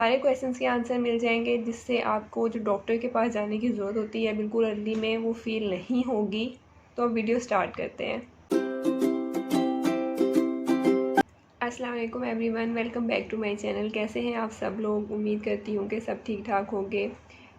सारे क्वेश्चंस के आंसर मिल जाएंगे, जिससे आपको जो डॉक्टर के पास जाने की ज़रूरत होती है बिल्कुल अर्ली में वो फील नहीं होगी। तो अब वीडियो स्टार्ट करते हैं। अस्सलाम वालेकुम everyone, welcome back to my channel. कैसे हैं आप सब लोग? उम्मीद करती हूँ कि सब ठीक ठाक होंगे।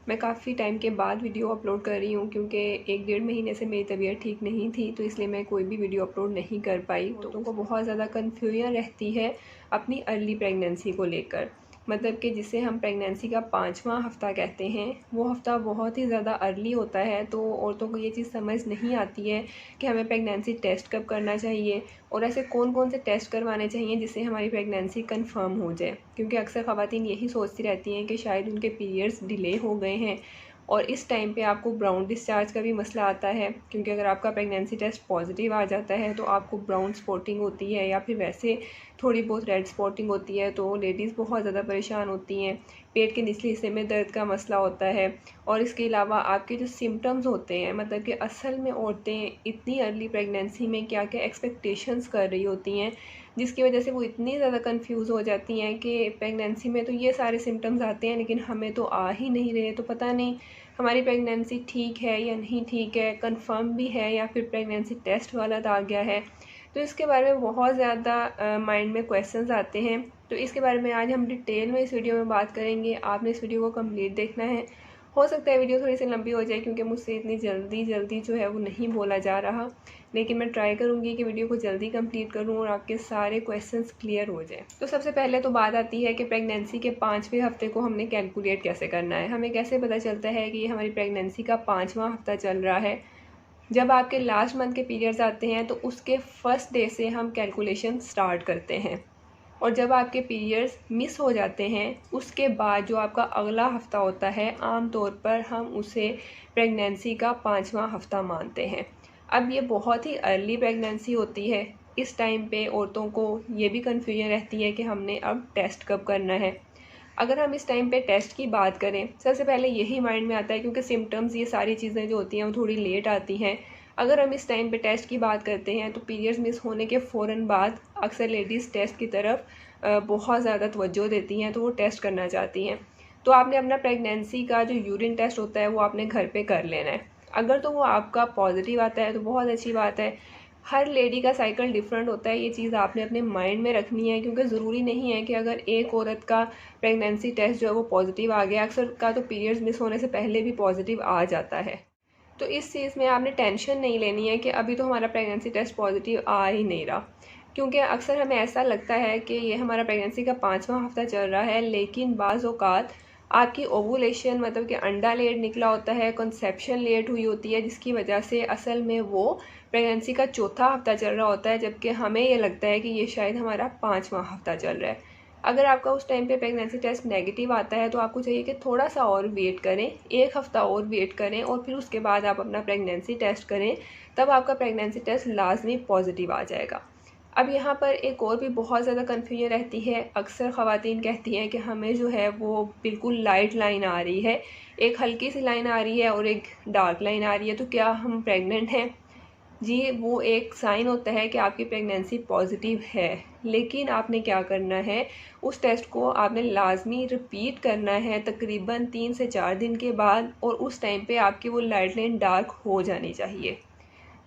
मैं काफ़ी टाइम के बाद वीडियो अपलोड कर रही हूँ क्योंकि 1-1.5 महीने से मेरी तबीयत ठीक नहीं थी, तो इसलिए मैं कोई भी वीडियो अपलोड नहीं कर पाई। तो उनको बहुत ज़्यादा कन्फ्यूजन रहती है अपनी अर्ली प्रेगनेंसी को लेकर, मतलब कि जिसे हम प्रेगनेंसी का 5वां हफ़्ता कहते हैं, वो हफ़्ता बहुत ही ज़्यादा अर्ली होता है। तो औरतों को ये चीज़ समझ नहीं आती है कि हमें प्रेगनेंसी टेस्ट कब करना चाहिए और ऐसे कौन कौन से टेस्ट करवाने चाहिए जिससे हमारी प्रेगनेंसी कंफर्म हो जाए। क्योंकि अक्सर ख़वातीन यही सोचती रहती हैं कि शायद उनके पीरियड्स डिले हो गए हैं और इस टाइम पे आपको ब्राउन डिस्चार्ज का भी मसला आता है। क्योंकि अगर आपका प्रेगनेंसी टेस्ट पॉजिटिव आ जाता है तो आपको ब्राउन स्पॉटिंग होती है या फिर वैसे थोड़ी बहुत रेड स्पॉटिंग होती है, तो लेडीज़ बहुत ज़्यादा परेशान होती हैं। पेट के निचले हिस्से में दर्द का मसला होता है और इसके अलावा आपके जो सिम्टम्स होते हैं, मतलब कि असल में औरतें इतनी अर्ली प्रेगनेंसी में क्या क्या एक्सपेक्टेशंस कर रही होती हैं, जिसकी वजह से वो इतनी ज़्यादा कंफ्यूज हो जाती हैं कि प्रेगनेंसी में तो ये सारे सिम्टम्स आते हैं लेकिन हमें तो आ ही नहीं रहे, तो पता नहीं हमारी प्रेगनेंसी ठीक है या नहीं ठीक है, कंफर्म भी है या फिर प्रेगनेंसी टेस्ट गलत आ गया है। तो इसके बारे में बहुत ज़्यादा माइंड में क्वेश्चंस आते हैं। तो इसके बारे में आज हम डिटेल में इस वीडियो में बात करेंगे। आपने इस वीडियो को कंप्लीट देखना है। हो सकता है वीडियो थोड़ी सी लंबी हो जाए क्योंकि मुझसे इतनी जल्दी जो है वो नहीं बोला जा रहा, लेकिन मैं ट्राई करूँगी कि वीडियो को जल्दी कंप्लीट करूँ और आपके सारे क्वेश्चंस क्लियर हो जाए। तो सबसे पहले तो बात आती है कि प्रेगनेंसी के 5वें हफ्ते को हमने कैलकुलेट कैसे करना है। हमें कैसे पता चलता है कि हमारी प्रेगनेंसी का 5वां हफ्ता चल रहा है? जब आपके लास्ट मंथ के पीरियड्स आते हैं तो उसके फर्स्ट डे से हम कैलकुलेशन स्टार्ट करते हैं, और जब आपके पीरियड्स मिस हो जाते हैं उसके बाद जो आपका अगला हफ़्ता होता है, आम तौर पर हम उसे प्रेगनेंसी का 5वां हफ्ता मानते हैं। अब ये बहुत ही अर्ली प्रेगनेंसी होती है। इस टाइम पे औरतों को ये भी कन्फ्यूजन रहती है कि हमने अब टेस्ट कब करना है। अगर हम इस टाइम पे टेस्ट की बात करें, सबसे पहले यही माइंड में आता है क्योंकि सिम्टम्स, ये सारी चीज़ें जो होती हैं वो थोड़ी लेट आती हैं। अगर हम इस टाइम पे टेस्ट की बात करते हैं तो पीरियड्स मिस होने के फ़ौरन बाद अक्सर लेडीज़ टेस्ट की तरफ बहुत ज़्यादा तवज्जो देती हैं, तो वो टेस्ट करना चाहती हैं। तो आपने अपना प्रेगनेंसी का जो यूरिन टेस्ट होता है वो आपने घर पे कर लेना है। अगर तो वो आपका पॉजिटिव आता है तो बहुत अच्छी बात है। हर लेडी का साइकिल डिफरेंट होता है, ये चीज़ आपने अपने माइंड में रखनी है, क्योंकि ज़रूरी नहीं है कि अगर एक औरत का प्रेगनेंसी टेस्ट जो है वो पॉजिटिव आ गया, अक्सर का तो पीरियड्स मिस होने से पहले भी पॉजिटिव आ जाता है। तो इस चीज़ में आपने टेंशन नहीं लेनी है कि अभी तो हमारा प्रेगनेंसी टेस्ट पॉजिटिव आ ही नहीं रहा, क्योंकि अक्सर हमें ऐसा लगता है कि ये हमारा प्रेगनेंसी का 5वां हफ्ता चल रहा है, लेकिन बाज़ औक़ात आपकी ओवुलेशन, मतलब कि अंडा लेट निकला होता है, कंसेप्शन लेट हुई होती है, जिसकी वजह से असल में वो प्रेगनेंसी का चौथा हफ्ता चल रहा होता है, जबकि हमें ये लगता है कि ये शायद हमारा 5वां हफ्ता चल रहा है। अगर आपका उस टाइम पे प्रेगनेंसी टेस्ट नेगेटिव आता है तो आपको चाहिए कि थोड़ा सा और वेट करें, 1 हफ़्ता और वेट करें और फिर उसके बाद आप अपना प्रेगनेंसी टेस्ट करें, तब आपका प्रेगनेंसी टेस्ट लाजमी पॉजिटिव आ जाएगा। अब यहाँ पर एक और भी बहुत ज़्यादा कन्फ्यूजन रहती है। अक्सर ख़वातीन कहती हैं कि हमें जो है वो बिल्कुल लाइट लाइन आ रही है, एक हल्की सी लाइन आ रही है और एक डार्क लाइन आ रही है, तो क्या हम प्रेग्नेंट हैं? जी, वो एक साइन होता है कि आपकी प्रेगनेंसी पॉजिटिव है, लेकिन आपने क्या करना है, उस टेस्ट को आपने लाजमी रिपीट करना है तकरीबन 3 से 4 दिन के बाद, और उस टाइम पे आपकी वो लाइट लाइन डार्क हो जानी चाहिए।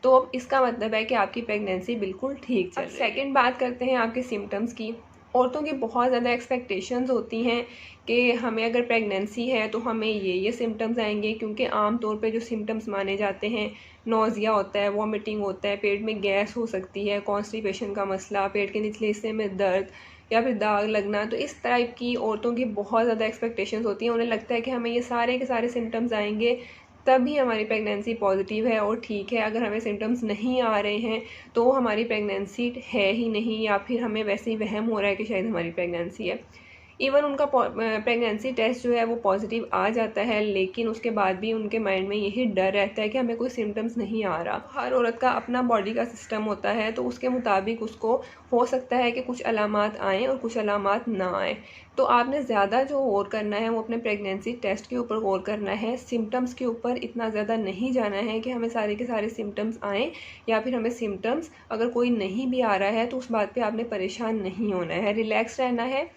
तो अब इसका मतलब है कि आपकी प्रेगनेंसी बिल्कुल ठीक चल रही है। सेकंड बात करते हैं आपके सिम्टम्स की। औरतों की बहुत ज़्यादा एक्सपेक्टेशंस होती हैं कि हमें अगर प्रेगनेंसी है तो हमें ये सिम्टम्स आएंगे, क्योंकि आम तौर पे जो सिम्टम्स माने जाते हैं, नौजिया होता है, वॉमिटिंग होता है, पेट में गैस हो सकती है, कॉन्स्टिपेशन का मसला, पेट के निचले हिस्से में दर्द या फिर दाग लगना। तो इस टाइप की औरतों की बहुत ज़्यादा एक्सपेक्टेशंस होती हैं। उन्हें लगता है कि हमें ये सारे के सारे सिम्टम्स आएंगे तभी हमारी प्रेगनेंसी पॉजिटिव है और ठीक है। अगर हमें सिम्टम्स नहीं आ रहे हैं तो हमारी प्रेगनेंसी है ही नहीं, या फिर हमें वैसे ही वहम हो रहा है कि शायद हमारी प्रेगनेंसी है। इवन उनका प्रेगनेंसी टेस्ट जो है वो पॉजिटिव आ जाता है, लेकिन उसके बाद भी उनके माइंड में यही डर रहता है कि हमें कोई सिम्टम्स नहीं आ रहा। हर औरत का अपना बॉडी का सिस्टम होता है, तो उसके मुताबिक उसको हो सकता है कि कुछ अलामात आएँ और कुछ अलामात ना आएँ। तो आपने ज़्यादा जो गौर करना है वो अपने प्रेगनेंसी टेस्ट के ऊपर गौर करना है, सिम्टम्स के ऊपर इतना ज़्यादा नहीं जाना है कि हमें सारे के सारे सिम्टम्स आएँ, या फिर हमें सिम्टम्स अगर कोई नहीं भी आ रहा है तो उस बात पे आपने परेशान नहीं होना है, रिलैक्स रहना है।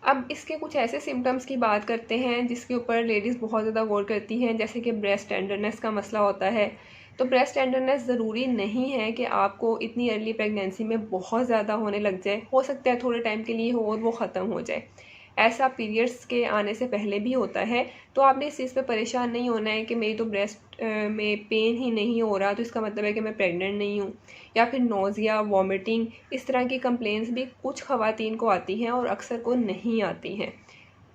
अब इसके कुछ ऐसे सिम्टम्स की बात करते हैं जिसके ऊपर लेडीज़ बहुत ज़्यादा गौर करती हैं, जैसे कि ब्रेस्ट टेंडरनेस का मसला होता है। तो ब्रेस्ट टेंडरनेस ज़रूरी नहीं है कि आपको इतनी अर्ली प्रेगनेंसी में बहुत ज़्यादा होने लग जाए, हो सकता है थोड़े टाइम के लिए हो और वो ख़त्म हो जाए। ऐसा पीरियड्स के आने से पहले भी होता है। तो आपने इस चीज़ पे परेशान नहीं होना है कि मेरी तो ब्रेस्ट में पेन ही नहीं हो रहा तो इसका मतलब है कि मैं प्रेग्नेंट नहीं हूँ, या फिर नोज़िया, वॉमिटिंग, इस तरह की कंप्लेंट्स भी कुछ ख़वातीन को आती हैं और अक्सर को नहीं आती हैं।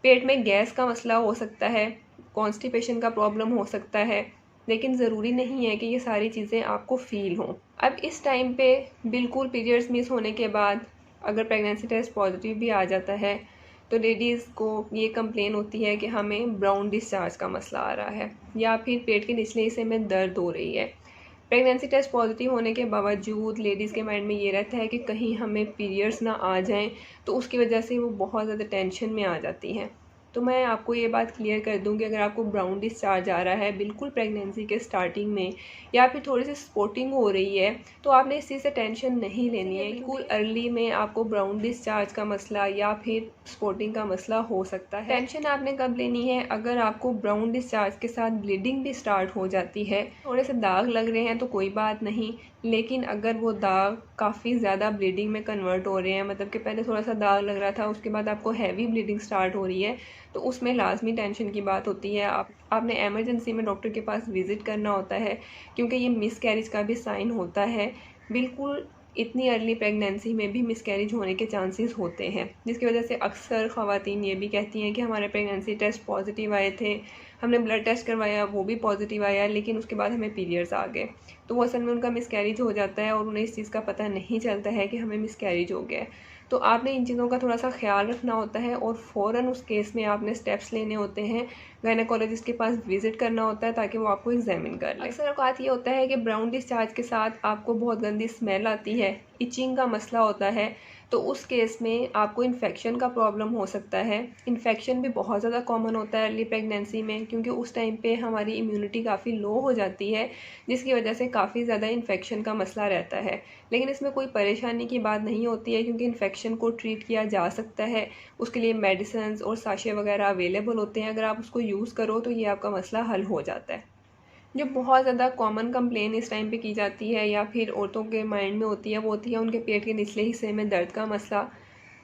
पेट में गैस का मसला हो सकता है, कॉन्स्टिपेशन का प्रॉब्लम हो सकता है, लेकिन ज़रूरी नहीं है कि ये सारी चीज़ें आपको फ़ील हों। अब इस टाइम पे बिल्कुल पीरियड्स मिस होने के बाद अगर प्रेगनेंसी टेस्ट पॉजिटिव भी आ जाता है तो लेडीज़ को ये कंप्लेन होती है कि हमें ब्राउन डिस्चार्ज का मसला आ रहा है या फिर पेट के निचले हिस्से में दर्द हो रही है। प्रेगनेंसी टेस्ट पॉजिटिव होने के बावजूद लेडीज़ के माइंड में ये रहता है कि कहीं हमें पीरियड्स ना आ जाएं, तो उसकी वजह से वो बहुत ज़्यादा टेंशन में आ जाती हैं। तो मैं आपको ये बात क्लियर कर दूं कि अगर आपको ब्राउन डिस्चार्ज आ रहा है बिल्कुल प्रेगनेंसी के स्टार्टिंग में, या फिर थोड़ी सी स्पॉटिंग हो रही है, तो आपने इस चीज़ से टेंशन नहीं लेनी है। बिल्कुल अर्ली में आपको ब्राउन डिस्चार्ज का मसला या फिर स्पॉटिंग का मसला हो सकता है। टेंशन आपने कब लेनी है? अगर आपको ब्राउन डिस्चार्ज के साथ ब्लीडिंग भी स्टार्ट हो जाती है, थोड़े से दाग लग रहे हैं तो कोई बात नहीं, लेकिन अगर वो दाग काफ़ी ज़्यादा ब्लीडिंग में कन्वर्ट हो रहे हैं, मतलब कि पहले थोड़ा सा दाग लग रहा था उसके बाद आपको हैवी ब्लीडिंग स्टार्ट हो रही है, तो उसमें लाजमी टेंशन की बात होती है। आपने एमरजेंसी में डॉक्टर के पास विज़िट करना होता है, क्योंकि ये मिसकैरेज का भी साइन होता है। बिल्कुल इतनी अर्ली प्रेगनेंसी में भी मिसकैरेज होने के चांसेस होते हैं, जिसकी वजह से अक्सर ख़वातीन ये भी कहती हैं कि हमारे प्रेगनेंसी टेस्ट पॉजिटिव आए थे, हमने ब्लड टेस्ट करवाया वो भी पॉजिटिव आया, लेकिन उसके बाद हमें पीरियड्स आ गए। तो वो असल में उनका मिसकैरेज हो जाता है और उन्हें इस चीज़ का पता नहीं चलता है कि हमें मिसकैरेज हो गया है। तो आपने इन चीज़ों का थोड़ा सा ख्याल रखना होता है और फ़ौरन उस केस में आपने स्टेप्स लेने होते हैं, गायनेकोलॉजिस्ट के पास विज़िट करना होता है ताकि वो आपको एग्जामिन कर ले। अक्सर औक़ात ये होता है कि ब्राउन डिस्चार्ज के साथ आपको बहुत गंदी स्मेल आती है, इचिंग का मसला होता है, तो उस केस में आपको इन्फेक्शन का प्रॉब्लम हो सकता है। इन्फेक्शन भी बहुत ज़्यादा कॉमन होता है अर्ली प्रेगनेंसी में, क्योंकि उस टाइम पे हमारी इम्यूनिटी काफ़ी लो हो जाती है, जिसकी वजह से काफ़ी ज़्यादा इन्फेक्शन का मसला रहता है। लेकिन इसमें कोई परेशानी की बात नहीं होती है, क्योंकि इन्फेक्शन को ट्रीट किया जा सकता है। उसके लिए मेडिसिन और साशे वगैरह अवेलेबल होते हैं, अगर आप उसको यूज़ करो तो ये आपका मसला हल हो जाता है। जो बहुत ज़्यादा कॉमन कंप्लेन इस टाइम पे की जाती है या फिर औरतों के माइंड में होती है, वो होती है उनके पेट के निचले हिस्से में दर्द का मसला।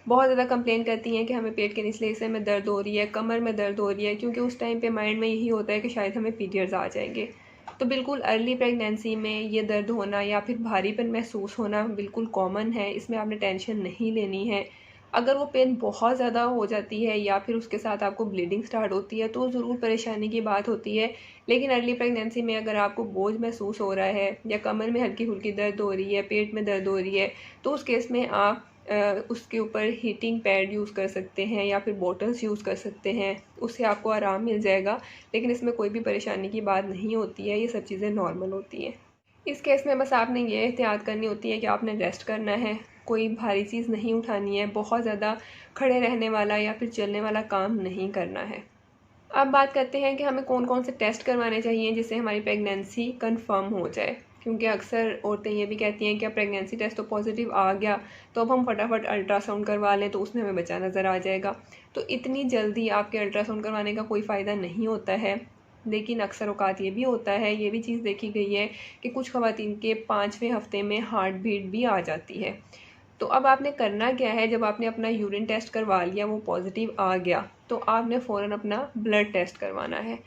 बहुत ज़्यादा कंप्लेन करती हैं कि हमें पेट के निचले हिस्से में दर्द हो रही है, कमर में दर्द हो रही है, क्योंकि उस टाइम पे माइंड में यही होता है कि शायद हमें पीरियड्स आ जाएंगे। तो बिल्कुल अर्ली प्रेगनेंसी में ये दर्द होना या फिर भारीपन महसूस होना बिल्कुल कॉमन है, इसमें आपने टेंशन नहीं लेनी है। अगर वो पेन बहुत ज़्यादा हो जाती है या फिर उसके साथ आपको ब्लीडिंग स्टार्ट होती है तो ज़रूर परेशानी की बात होती है। लेकिन अर्ली प्रेगनेंसी में अगर आपको बोझ महसूस हो रहा है या कमर में हल्की फुल्की दर्द हो रही है, पेट में दर्द हो रही है, तो उस केस में आप उसके ऊपर हीटिंग पैड यूज़ कर सकते हैं या फिर बॉटल्स यूज़ कर सकते हैं, उससे आपको आराम मिल जाएगा। लेकिन इसमें कोई भी परेशानी की बात नहीं होती है, ये सब चीज़ें नॉर्मल होती हैं। इस केस में बस आपने ये एहतियात करनी होती है कि आपने रेस्ट करना है, कोई भारी चीज़ नहीं उठानी है, बहुत ज़्यादा खड़े रहने वाला या फिर चलने वाला काम नहीं करना है। अब बात करते हैं कि हमें कौन कौन से टेस्ट करवाने चाहिए जिससे हमारी प्रेगनेंसी कंफर्म हो जाए, क्योंकि अक्सर औरतें ये भी कहती हैं कि अब प्रेगनेंसी टेस्ट तो पॉजिटिव आ गया तो अब हम फटाफट अल्ट्रासाउंड करवा लें तो उसमें हमें बच्चा नज़र आ जाएगा। तो इतनी जल्दी आपके अल्ट्रासाउंड करवाने का कोई फ़ायदा नहीं होता है। लेकिन अक्सर औक़ात ये भी होता है, ये भी चीज़ देखी गई है कि कुछ ख़वातीन के 5वें हफ़्ते में हार्ट बीट भी आ जाती है। तो अब आपने करना क्या है, जब आपने अपना यूरिन टेस्ट करवा लिया, वो पॉजिटिव आ गया, तो आपने फ़ौरन अपना ब्लड टेस्ट करवाना है।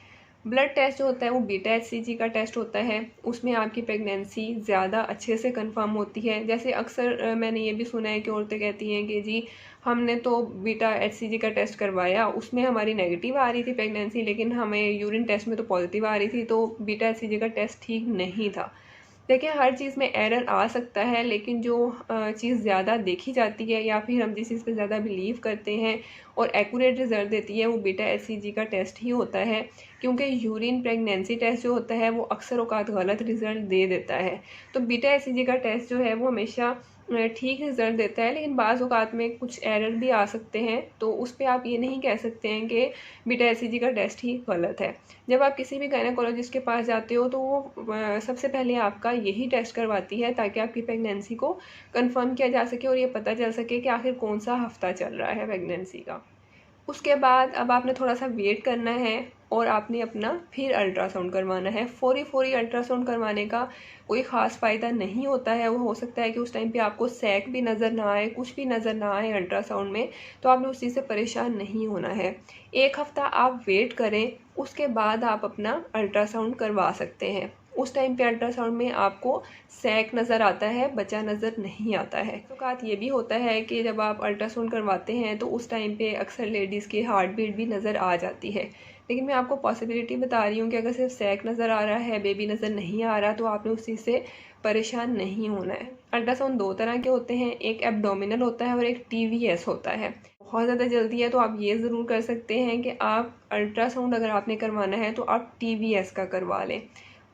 ब्लड टेस्ट जो होता है वो बीटा एचसीजी का टेस्ट होता है, उसमें आपकी प्रेगनेंसी ज़्यादा अच्छे से कंफर्म होती है। जैसे अक्सर मैंने ये भी सुना है कि औरतें कहती हैं कि जी हमने तो बीटा एचसीजी का टेस्ट करवाया, उसमें हमारी नेगेटिव आ रही थी प्रेगनेंसी, लेकिन हमें यूरिन टेस्ट में तो पॉजिटिव आ रही थी, तो बीटा एचसीजी का टेस्ट ठीक नहीं था। देखिए हर चीज़ में एरर आ सकता है, लेकिन जो चीज़ ज़्यादा देखी जाती है या फिर हम जिस चीज़ पे ज़्यादा बिलीव करते हैं और एक्यूरेट रिजल्ट देती है वो बीटा एचसीजी का टेस्ट ही होता है, क्योंकि यूरिन प्रेगनेंसी टेस्ट जो होता है वो अक्सर औक़ात गलत रिजल्ट दे देता है। तो बीटा एचसीजी का टेस्ट जो है वो हमेशा ठीक रिज़ल्ट देता है, लेकिन बाज़ औक़ात में कुछ एरर भी आ सकते हैं, तो उस पे आप ये नहीं कह सकते हैं कि बीटा एचसीजी का टेस्ट ही गलत है। जब आप किसी भी गायनेकोलॉजिस्ट के पास जाते हो तो वो सबसे पहले आपका यही टेस्ट करवाती है ताकि आपकी प्रेगनेंसी को कंफर्म किया जा सके और ये पता चल सके कि आखिर कौन सा हफ़्ता चल रहा है प्रेगनेंसी का। उसके बाद अब आपने थोड़ा सा वेट करना है और आपने अपना फिर अल्ट्रासाउंड करवाना है। फौरी अल्ट्रासाउंड करवाने का कोई ख़ास फ़ायदा नहीं होता है। वो हो सकता है कि उस टाइम पे आपको सैक भी नज़र ना आए, कुछ भी नज़र ना आए अल्ट्रासाउंड में, तो आपने उस चीज़ से परेशान नहीं होना है। 1 हफ़्ता आप वेट करें, उसके बाद आप अपना अल्ट्रासाउंड करवा सकते हैं। उस टाइम पे अल्ट्रासाउंड में आपको सैक नज़र आता है, बच्चा नज़र नहीं आता है। तो बात ये भी होता है कि जब आप अल्ट्रासाउंड करवाते हैं तो उस टाइम पे अक्सर लेडीज़ की हार्ट बीट भी नज़र आ जाती है। लेकिन मैं आपको पॉसिबिलिटी बता रही हूँ कि अगर सिर्फ सैक नज़र आ रहा है, बेबी नज़र नहीं आ रहा, तो आपने उस चीज़ से परेशान नहीं होना है। अल्ट्रासाउंड 2 तरह के होते हैं, एक एब्डोमिनल होता है और एक TVS होता है। बहुत ज़्यादा जल्दी है तो आप ये ज़रूर कर सकते हैं कि आप अल्ट्रासाउंड अगर आपने करवाना है तो आप TVS का करवा लें।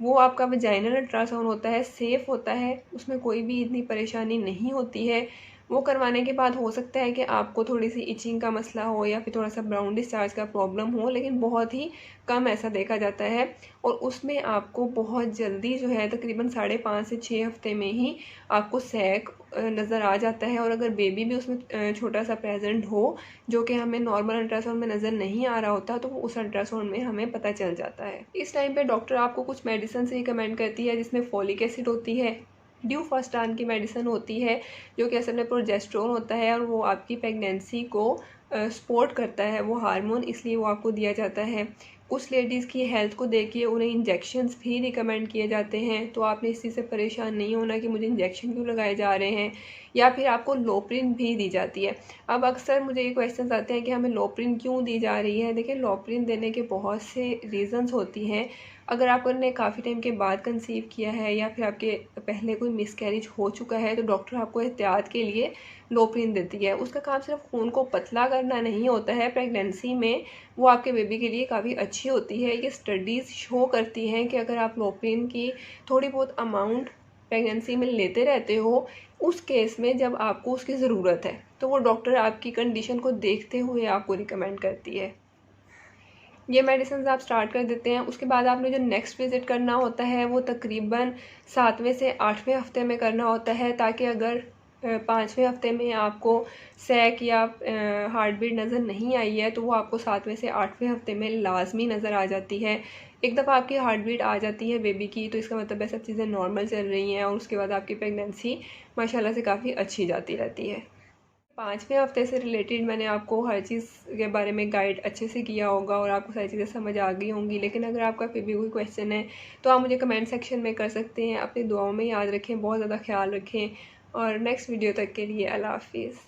वो आपका वजाइनल अल्ट्रासाउंड होता है, सेफ़ होता है, उसमें कोई भी इतनी परेशानी नहीं होती है। वो करवाने के बाद हो सकता है कि आपको थोड़ी सी इचिंग का मसला हो या फिर थोड़ा सा ब्राउन डिस्चार्ज का प्रॉब्लम हो, लेकिन बहुत ही कम ऐसा देखा जाता है। और उसमें आपको बहुत जल्दी जो है तकरीबन 5.5 से 6 हफ्ते में ही आपको सैक नज़र आ जाता है। और अगर बेबी भी उसमें छोटा सा प्रेजेंट हो, जो कि हमें नॉर्मल अल्ट्रासाउंड में नज़र नहीं आ रहा होता, तो वो उस अल्ट्रासाउंड में हमें पता चल जाता है। इस टाइम पे डॉक्टर आपको कुछ मेडिसिन रिकमेंड करती है, जिसमें फॉलिक एसिड होती है, ड्यूफास्टान की मेडिसिन होती है, जो कि असल में प्रोजेस्टेरोन होता है और वो आपकी प्रेगनेंसी को सपोर्ट करता है, वो हार्मोन, इसलिए वो आपको दिया जाता है। कुछ लेडीज़ की हेल्थ को देखिए उन्हें इंजेक्शंस भी रिकमेंड किए जाते हैं, तो आपने इस चीज़ से परेशान नहीं होना कि मुझे इंजेक्शन क्यों लगाए जा रहे हैं, या फिर आपको लोप्रिन भी दी जाती है। अब अक्सर मुझे ये क्वेश्चन आते हैं कि हमें लोप्रिन क्यों दी जा रही है। देखिए, लोप्रिन देने के बहुत से रीज़न्स होती हैं। अगर आपने काफ़ी टाइम के बाद कंसीव किया है या फिर आपके पहले कोई मिसकैरेज हो चुका है, तो डॉक्टर आपको एहतियात के लिए लोप्रिन देती है। उसका काम सिर्फ खून को पतला करना नहीं होता है प्रेगनेंसी में, वो आपके बेबी के लिए काफ़ी अच्छी होती है। ये स्टडीज़ शो करती हैं कि अगर आप लोप्रिन की थोड़ी बहुत अमाउंट प्रेगनेंसी में लेते रहते हो, उस केस में जब आपको उसकी ज़रूरत है, तो वो डॉक्टर आपकी कंडीशन को देखते हुए आपको रिकमेंड करती है। ये मेडिसिन आप स्टार्ट कर देते हैं। उसके बाद आपने जो नेक्स्ट विज़िट करना होता है वो तकरीबन 7वें से 8वें हफ्ते में करना होता है, ताकि अगर 5वें हफ्ते में आपको सैक या हार्ट बीट नज़र नहीं आई है, तो वो आपको 7वें से 8वें हफ्ते में लाजमी नज़र आ जाती है। एक दफ़ा आपकी हार्ट बीट आ जाती है बेबी की, तो इसका मतलब है सब चीज़ें नॉर्मल चल रही हैं और उसके बाद आपकी प्रेगनेंसी माशाल्लाह से काफ़ी अच्छी जाती रहती है। 5वें हफ्ते से रिलेटेड मैंने आपको हर चीज़ के बारे में गाइड अच्छे से किया होगा और आपको सारी चीज़ें समझ आ गई होंगी। लेकिन अगर आपका फिर भी कोई क्वेश्चन है तो आप मुझे कमेंट सेक्शन में कर सकते हैं। अपनी दुआओं में याद रखें, बहुत ज़्यादा ख्याल रखें, और नेक्स्ट वीडियो तक के लिए अल्लाह हाफिज़।